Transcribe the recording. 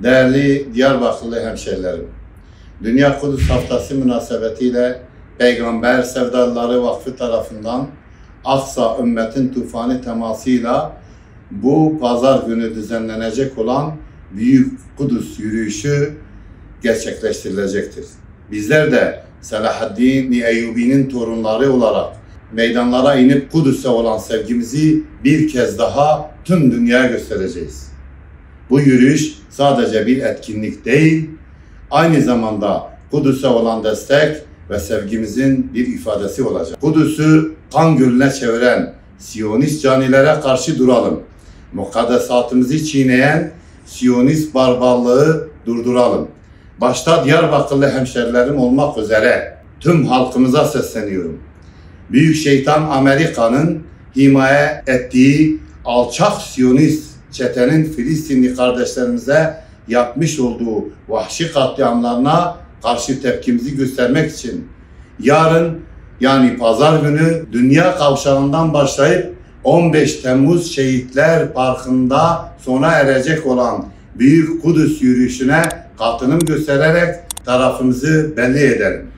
Değerli Diyarbakırlı hemşehrilerim, Dünya Kudüs Haftası münasebetiyle Peygamber Sevdalıları Vakfı tarafından Aksa Ümmetin Tufanı temasıyla bu pazar günü düzenlenecek olan Büyük Kudüs yürüyüşü gerçekleştirilecektir. Bizler de Selahaddin Eyyubi'nin torunları olarak meydanlara inip Kudüs'e olan sevgimizi bir kez daha tüm dünyaya göstereceğiz. Bu yürüyüş sadece bir etkinlik değil, aynı zamanda Kudüs'e olan destek ve sevgimizin bir ifadesi olacak. Kudüs'ü kan gölüne çeviren Siyonist canilere karşı duralım. Mukaddesatımızı çiğneyen Siyonist barbarlığı durduralım. Başta Diyarbakırlı hemşerilerim olmak üzere tüm halkımıza sesleniyorum. Büyük şeytan Amerika'nın himaye ettiği alçak Siyonist çetenin Filistinli kardeşlerimize yapmış olduğu vahşi katliamlarına karşı tepkimizi göstermek için yarın, yani pazar günü Dünya Kavşağı'ndan başlayıp 15 Temmuz Şehitler Parkı'nda sona erecek olan Büyük Kudüs yürüyüşüne katılım göstererek tarafımızı belli edelim.